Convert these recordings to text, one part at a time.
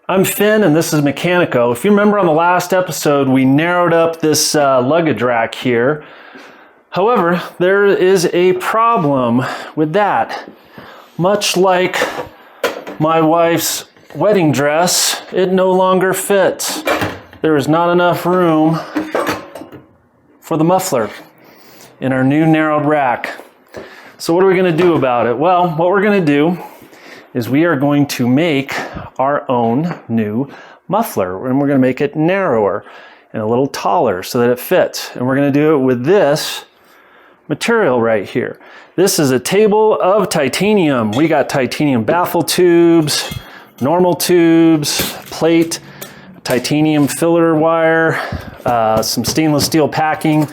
I'm Finn and this is MechanicO. If you remember on the last episode, we narrowed up this luggage rack here. However, there is a problem with that. Much like my wife's wedding dress, it no longer fits. There is not enough room for the muffler in our new narrowed rack. So what are we going to do about it? Well, what we're going to do is we are going to make our own new muffler, and we're going to make it narrower and a little taller so that it fits. And we're going to do it with this material right here. This is a table of titanium. We got titanium baffle tubes, normal tubes, plate, titanium filler wire, some stainless steel packing,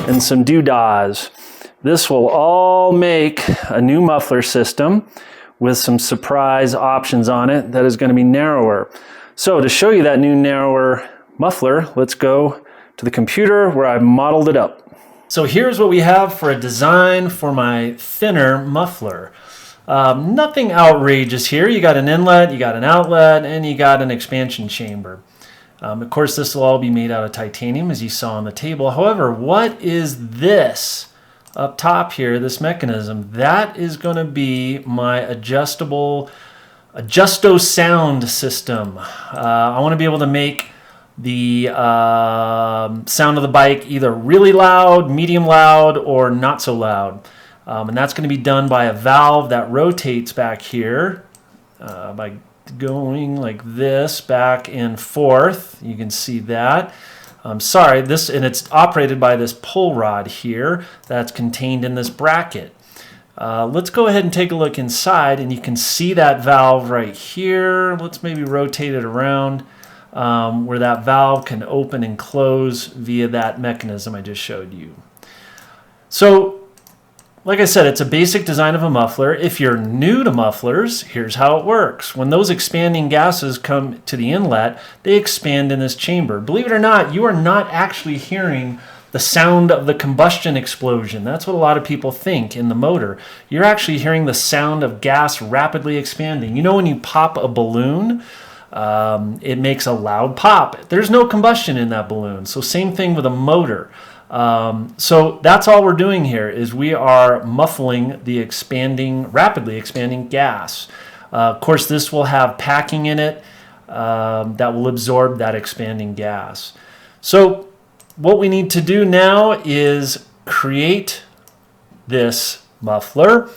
and some doodads. This will all make a new muffler system with some surprise options on it that is going to be narrower. So to show you that new narrower muffler, let's go to the computer where I've modeled it up. So here's what we have for a design for my thinner muffler. Nothing outrageous here. You got an inlet, you got an outlet, and you got an expansion chamber. Of course, this will all be made out of titanium, as you saw on the table. However, what is this up top here, this mechanism? That is going to be my adjusto sound system. I want to be able to make the sound of the bike either really loud, medium loud, or not so loud. And that's going to be done by a valve that rotates back here by going like this back and forth. You can see that. And it's operated by this pull rod here that's contained in this bracket. Let's go ahead and take a look inside, and you can see that valve right here. Let's maybe rotate it around where that valve can open and close via that mechanism I just showed you. So, like I said, it's a basic design of a muffler. If you're new to mufflers, here's how it works. When those expanding gases come to the inlet, they expand in this chamber. Believe it or not, you are not actually hearing the sound of the combustion explosion. That's what a lot of people think in the motor. You're actually hearing the sound of gas rapidly expanding. You know when you pop a balloon, it makes a loud pop. There's no combustion in that balloon. So same thing with a motor. So that's all we're doing here is we are muffling the rapidly expanding gas. Of course, this will have packing in it that will absorb that expanding gas. So what we need to do now is create this muffler.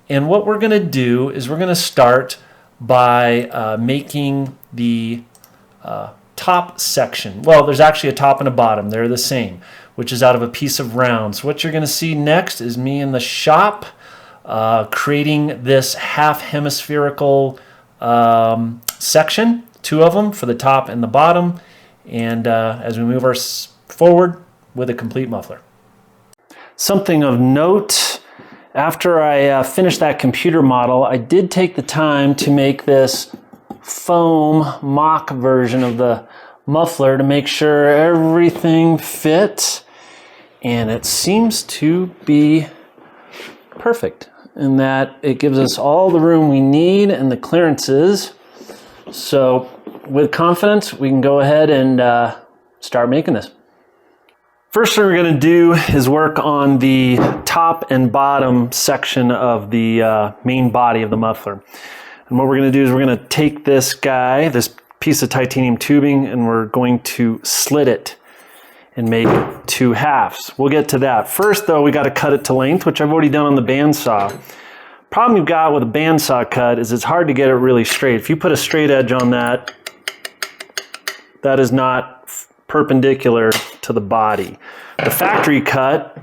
And what we're going to do is we're going to start by making the top section. Well, there's actually a top and a bottom. They're the same, which is out of a piece of round. So what you're going to see next is me in the shop creating this half hemispherical section, two of them for the top and the bottom, and as we move forward with a complete muffler. Something of note, after I finished that computer model, I did take the time to make this foam mock version of the muffler to make sure everything fits, and it seems to be perfect in that it gives us all the room we need and the clearances. So with confidence we can go ahead and start making this. First thing we're going to do is work on the top and bottom section of the main body of the muffler. And what we're going to do is we're going to take this piece of titanium tubing, and we're going to slit it and make two halves. We'll get to that. First though, we got to cut it to length, which I've already done on the bandsaw. Problem you've got with a bandsaw cut is it's hard to get it really straight. If you put a straight edge on that, that is not perpendicular to the body. The factory cut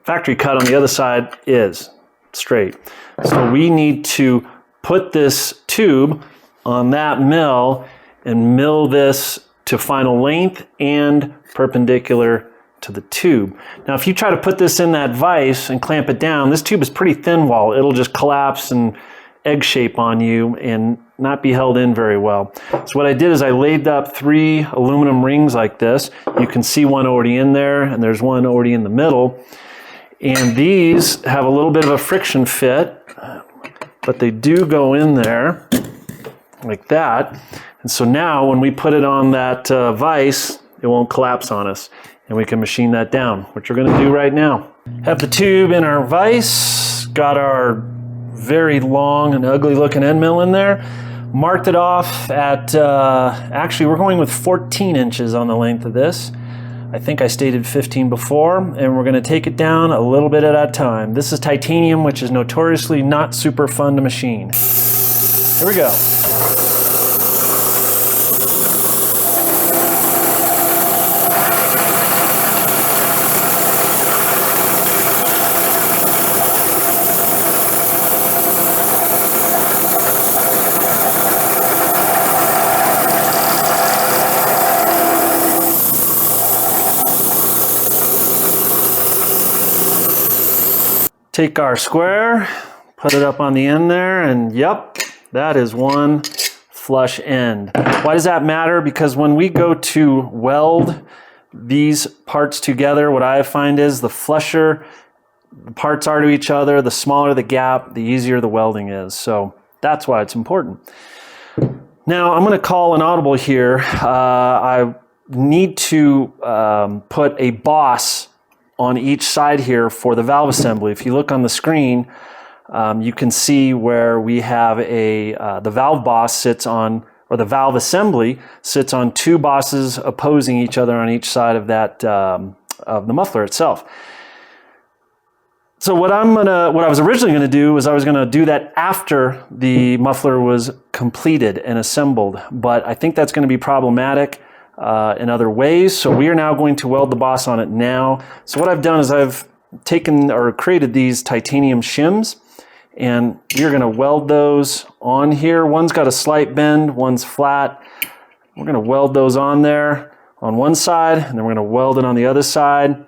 on the other side is straight. So we need to put this tube on that mill and mill this to final length and perpendicular to the tube. Now if you try to put this in that vise and clamp it down, this tube is pretty thin wall. It'll just collapse and egg shape on you and not be held in very well. So what I did is I laid up 3 aluminum rings like this. You can see one already in there, and there's one already in the middle. And these have a little bit of a friction fit, but they do go in there like that. And so now when we put it on that vise, it won't collapse on us. And we can machine that down, which we're going to do right now. Have the tube in our vise, got our very long and ugly looking end mill in there. Marked it off at, actually we're going with 14 inches on the length of this. I think I stated 15 before, and we're going to take it down a little bit at a time. This is titanium, which is notoriously not super fun to machine. Here we go. Take our square, put it up on the end there, and yep, that is one flush end. Why does that matter? Because when we go to weld these parts together, what I find is the flusher the parts are to each other, the smaller the gap, the easier the welding is. So that's why it's important. Now I'm going to call an audible here. I need to put a boss on each side here for the valve assembly. If you look on the screen, you can see where we have the valve boss sits on, or the valve assembly sits on two bosses opposing each other on each side of that of the muffler itself. So what I was originally going to do was I was going to do that after the muffler was completed and assembled, but I think that's going to be problematic in other ways. So we are now going to weld the boss on it now. So what I've done is I've taken or created these titanium shims, and we're going to weld those on here. One's got a slight bend, one's flat. We're going to weld those on there on one side, and then we're going to weld it on the other side,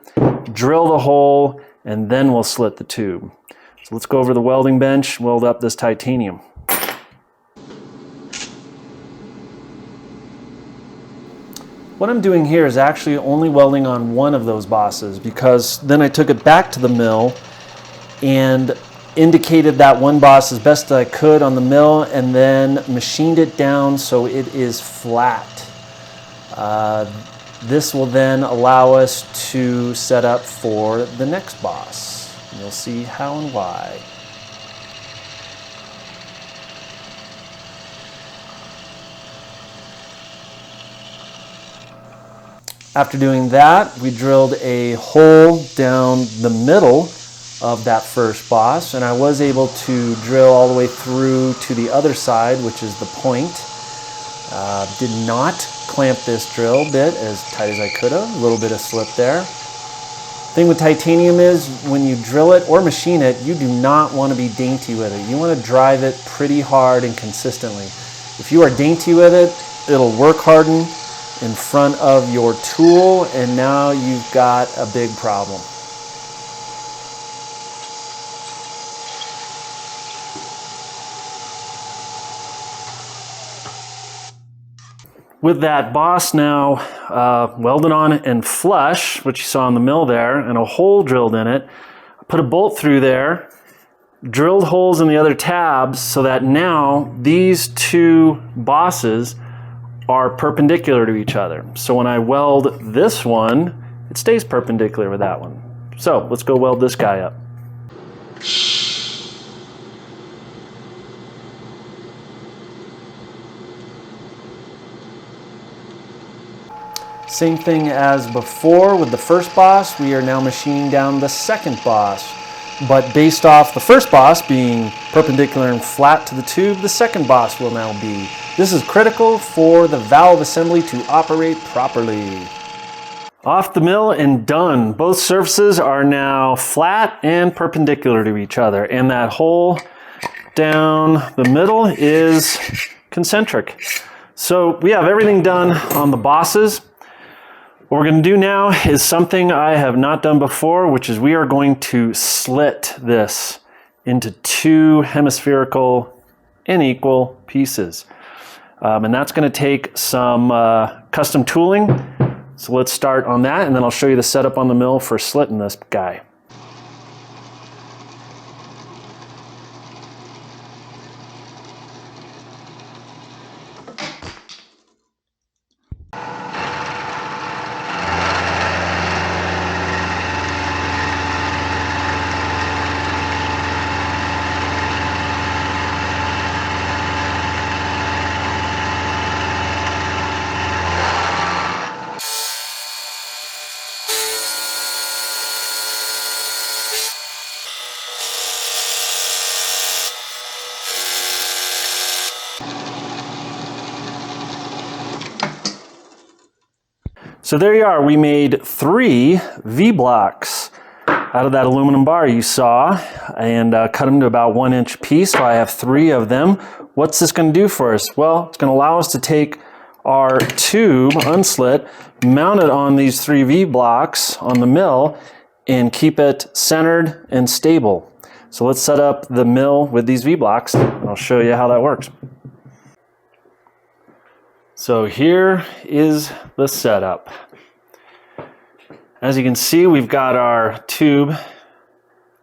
drill the hole, and then we'll slit the tube. So let's go over the welding bench, weld up this titanium. What I'm doing here is actually only welding on one of those bosses, because then I took it back to the mill and indicated that one boss as best I could on the mill, and then machined it down so it is flat. This will then allow us to set up for the next boss. You'll see how and why. After doing that, we drilled a hole down the middle of that first boss, and I was able to drill all the way through to the other side, which is the point. Did not clamp this drill bit as tight as I could have, a little bit of slip there. Thing with titanium is when you drill it or machine it, you do not want to be dainty with it. You want to drive it pretty hard and consistently. If you are dainty with it, it'll work harden in front of your tool, and now you've got a big problem. With that boss now welded on and flush, which you saw in the mill there, and a hole drilled in it, put a bolt through there, drilled holes in the other tabs so that now these two bosses are perpendicular to each other. So when I weld this one, it stays perpendicular with that one. So let's go weld this guy up. Same thing as before with the first boss, we are now machining down the second boss. But based off the first boss being perpendicular and flat to the tube, the second boss will now be. This is critical for the valve assembly to operate properly. Off the mill and done. Both surfaces are now flat and perpendicular to each other, and that hole down the middle is concentric. So we have everything done on the bosses. What we're going to do now is something I have not done before, which is we are going to slit this into two hemispherical and equal pieces. And that's going to take some custom tooling. So let's start on that, and then I'll show you the setup on the mill for slitting this guy. So there you are. We made 3 V-blocks out of that aluminum bar you saw, and cut them to about 1 inch piece. So I have 3 of them. What's this going to do for us? Well, it's going to allow us to take our tube unslit, mount it on these 3 V-blocks on the mill, and keep it centered and stable. So let's set up the mill with these V-blocks. I'll show you how that works. So here is the setup. As you can see, we've got our tube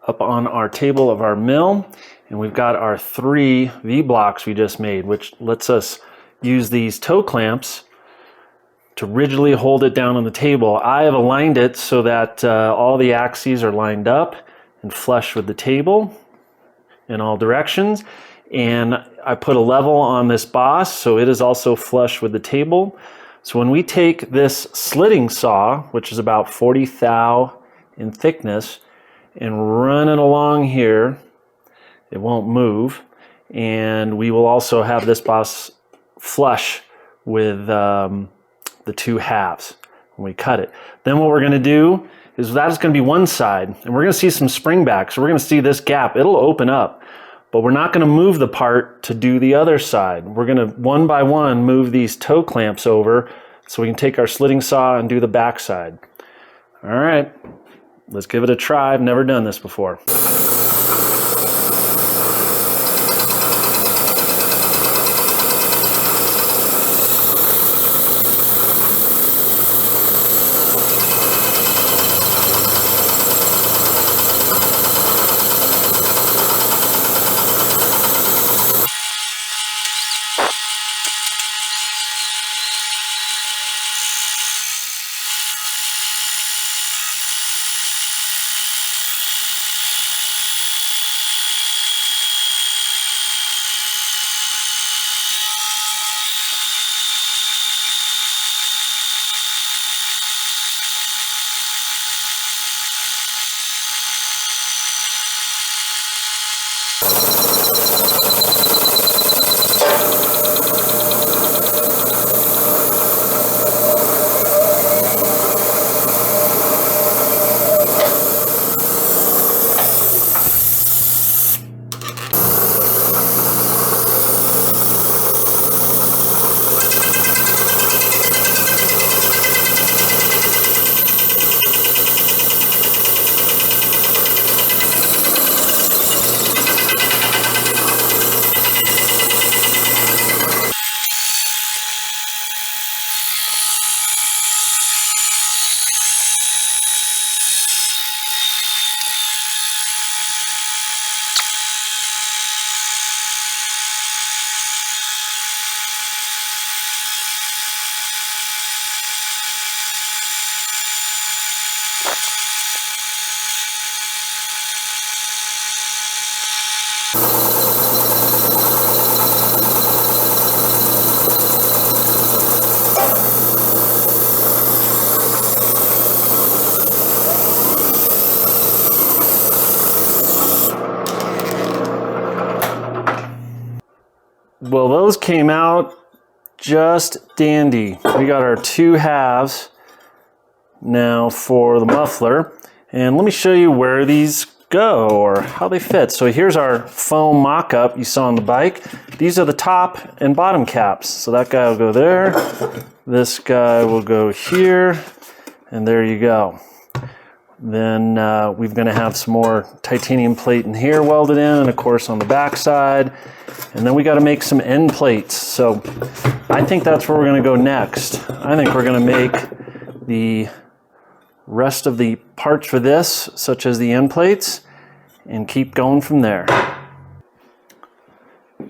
up on our table of our mill, and we've got our 3 V-blocks we just made, which lets us use these toe clamps to rigidly hold it down on the table. I have aligned it so that all the axes are lined up and flush with the table in all directions. And I put a level on this boss so it is also flush with the table. So when we take this slitting saw, which is about 40 thou in thickness, and run it along here, it won't move. And we will also have this boss flush with the 2 halves when we cut it. Then what we're going to do is that is going to be one side, and we're going to see some spring back. So we're going to see this gap. It'll open up. But we're not going to move the part to do the other side. We're going to one by one move these toe clamps over so we can take our slitting saw and do the back side. All right, let's give it a try. I've never done this before. Well, those came out just dandy. We got our 2 halves now for the muffler. And let me show you where these go or how they fit. So here's our foam mock-up you saw on the bike. These are the top and bottom caps. So that guy will go there. This guy will go here. And there you go. Then we're going to have some more titanium plate in here welded in, and of course on the back side. And then we got to make some end plates. So I think that's where we're going to go next. I think we're going to make the rest of the parts for this, such as the end plates, and keep going from there.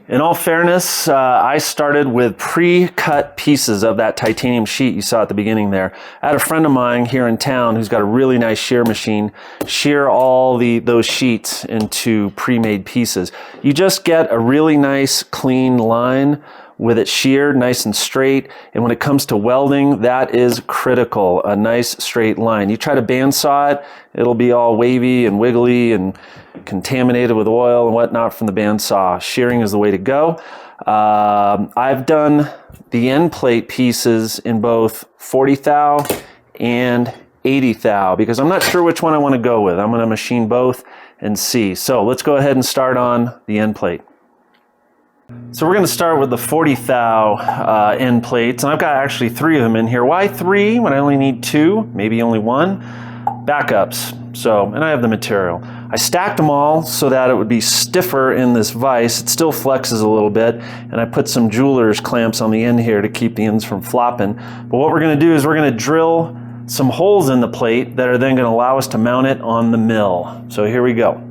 In all fairness, I started with pre-cut pieces of that titanium sheet you saw at the beginning there. I had a friend of mine here in town who's got a really nice shear machine, shear all those sheets into pre-made pieces. You just get a really nice clean line with it sheared nice and straight, and when it comes to welding, that is critical, a nice straight line. You try to bandsaw it, it'll be all wavy and wiggly and contaminated with oil and whatnot from the bandsaw. Shearing is the way to go. I've done the end plate pieces in both 40 thou and 80 thou because I'm not sure which one I want to go with. I'm going to machine both and see. So let's go ahead and start on the end plate. So we're going to start with the 40 thou end plates, and I've got actually 3 of them in here. Why 3 when I only need 2, maybe only 1? Backups. So, and I have the material. I stacked them all so that it would be stiffer in this vise. It still flexes a little bit, and I put some jeweler's clamps on the end here to keep the ends from flopping. But what we're going to do is we're going to drill some holes in the plate that are then going to allow us to mount it on the mill. So here we go.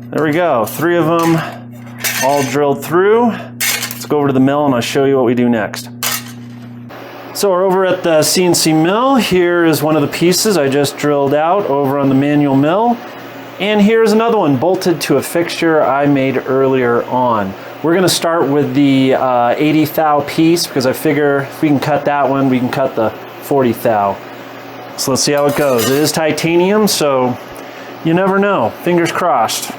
There we go, 3 of them all drilled through. Let's go over to the mill and I'll show you what we do next. So we're over at the CNC mill. Here is one of the pieces I just drilled out over on the manual mill. And here's another one bolted to a fixture I made earlier on. We're going to start with the 80 thou piece because I figure if we can cut that one, we can cut the 40 thou. So let's see how it goes. It is titanium, so you never know. Fingers crossed.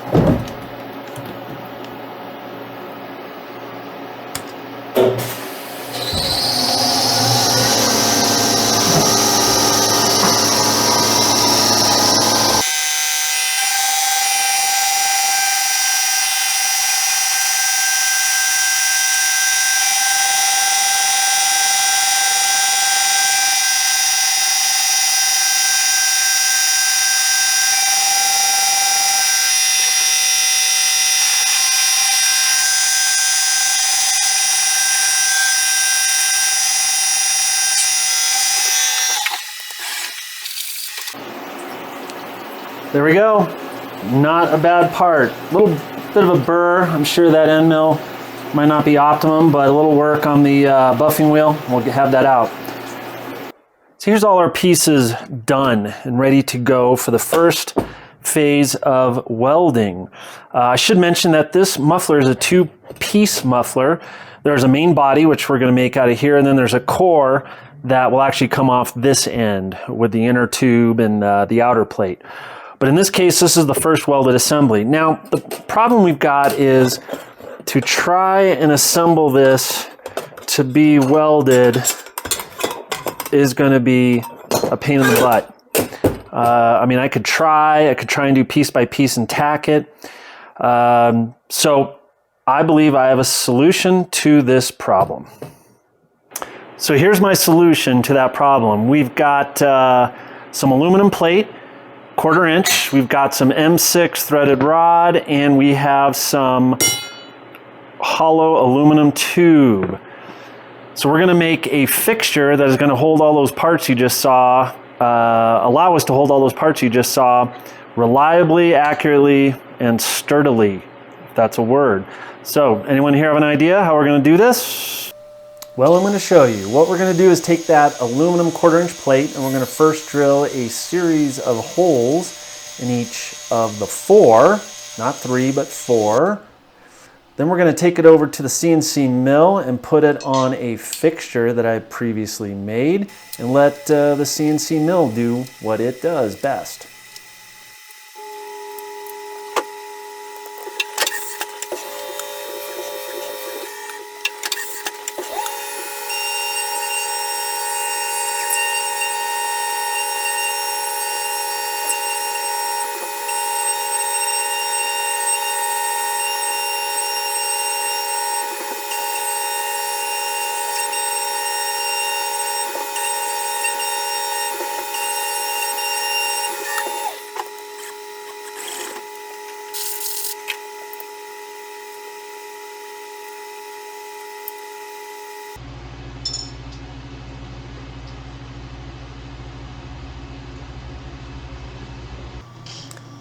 There we go. Not a bad part. A little bit of a burr. I'm sure that end mill might not be optimum, but a little work on the buffing wheel, we'll have that out. So here's all our pieces done and ready to go for the first phase of welding. I should mention that this muffler is a 2-piece muffler. There's a main body, which we're going to make out of here, and then there's a core that will actually come off this end with the inner tube and the outer plate. But in this case, this is the first welded assembly. Now, the problem we've got is to try and assemble this to be welded is going to be a pain in the butt. I mean, I could try and do piece by piece and tack it. So I believe I have a solution to this problem. So here's my solution to that problem. We've got some aluminum plate, 1/4 inch. We've got some M6 threaded rod, and we have some hollow aluminum tube. So we're going to make a fixture that is going to hold all those parts you just saw, allow us to hold all those parts you just saw reliably, accurately, and sturdily, if that's a word. So anyone here have an idea how we're going to do this? Well, I'm going to show you. What we're going to do is take that aluminum 1/4 inch plate, and we're going to first drill a series of holes in each of the 4, not 3, but 4. Then we're going to take it over to the CNC mill and put it on a fixture that I previously made and let the CNC mill do what it does best.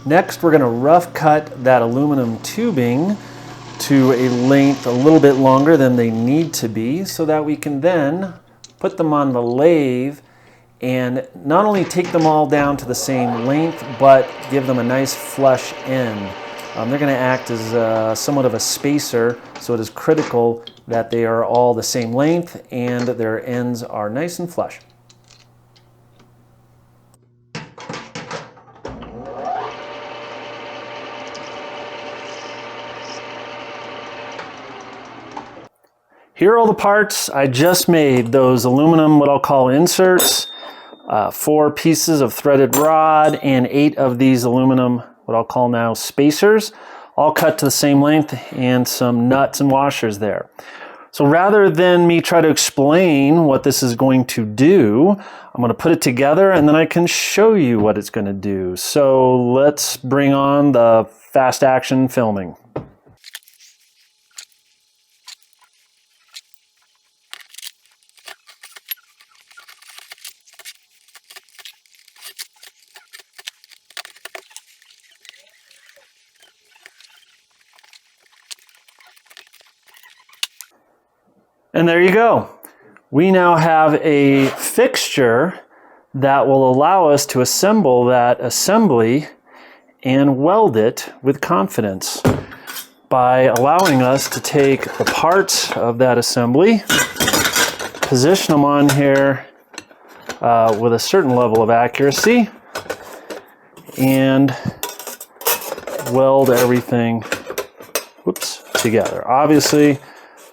Next, we're going to rough cut that aluminum tubing to a length a little bit longer than they need to be so that we can then put them on the lathe and not only take them all down to the same length, but give them a nice flush end. They're going to act as somewhat of a spacer, so it is critical that they are all the same length and their ends are nice and flush. Here are all the parts I just made. Those aluminum, what I'll call inserts, 4 pieces of threaded rod, and 8 of these aluminum, what I'll call now spacers, all cut to the same length, and some nuts and washers there. So rather than me try to explain what this is going to do, I'm going to put it together and then I can show you what it's going to do. So let's bring on the fast action filming. And there you go. We now have a fixture that will allow us to assemble that assembly and weld it with confidence by allowing us to take the parts of that assembly, position them on here with a certain level of accuracy, and weld everything together. Obviously,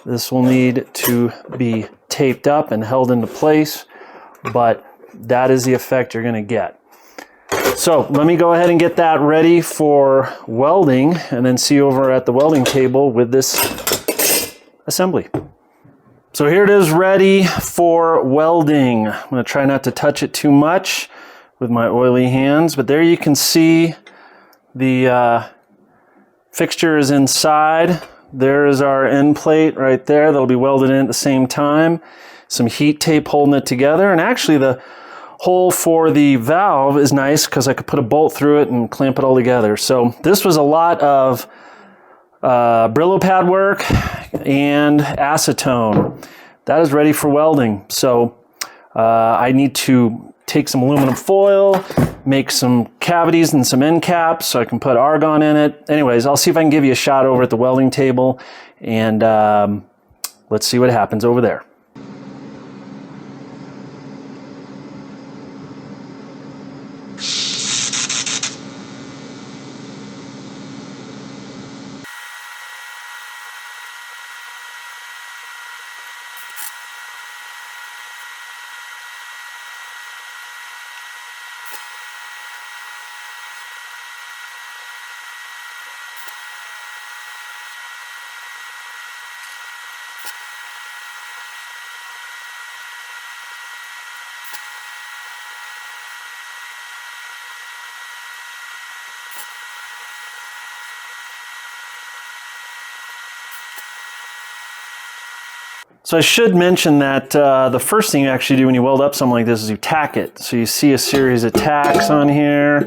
this will need to be taped up and held into place, but that is the effect you're going to get. So let me go ahead and get that ready for welding and then see you over at the welding table with this assembly. So here it is ready for welding. I'm going to try not to touch it too much with my oily hands, but there you can see the fixture is inside. There is our end plate right there that'll be welded in at the same time. Some heat tape holding it together, and actually the hole for the valve is nice because I could put a bolt through it and clamp it all together. So this was a lot of Brillo pad work and acetone. That is ready for welding. So I need to take some aluminum foil, make some cavities and some end caps so I can put argon in it. Anyways, I'll see if I can give you a shot over at the welding table, and let's see what happens over there. So I should mention that the first thing you actually do when you weld up something like this is you tack it. So you see a series of tacks on here,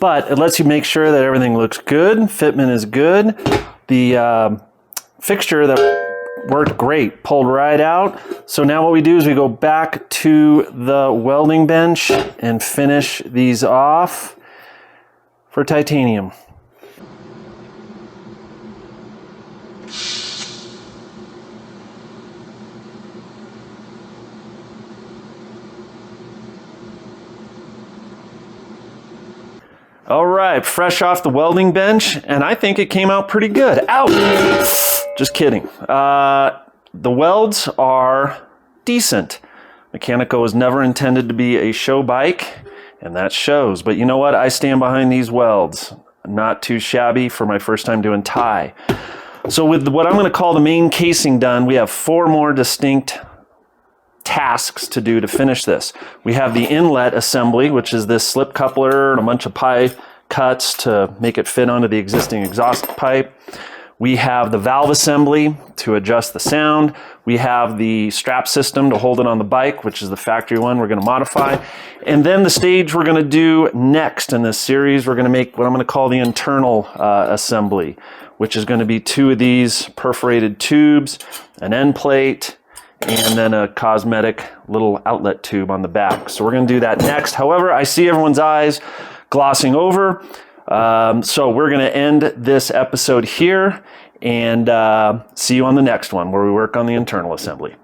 but it lets you make sure that everything looks good, fitment is good. The fixture that worked great, pulled right out. So now what we do is we go back to the welding bench and finish these off for titanium. All right, fresh off the welding bench, and I think it came out pretty good. Ow! Just kidding. The welds are decent. MechanicO was never intended to be a show bike, and that shows. But you know what? I stand behind these welds. Not too shabby for my first time doing tie. So with what I'm going to call the main casing done, we have 4 more distinct tasks to do to finish this. We have the inlet assembly, which is this slip coupler and a bunch of pie cuts to make it fit onto the existing exhaust pipe. We have the valve assembly to adjust the sound. We have the strap system to hold it on the bike, which is the factory one we're going to modify. And then the stage we're going to do next in this series, we're going to make what I'm going to call the internal assembly, which is going to be 2 of these perforated tubes, an end plate, and then a cosmetic little outlet tube on the back. So we're going to do that next. However, I see everyone's eyes glossing over. So we're going to end this episode here and see you on the next one where we work on the internal assembly.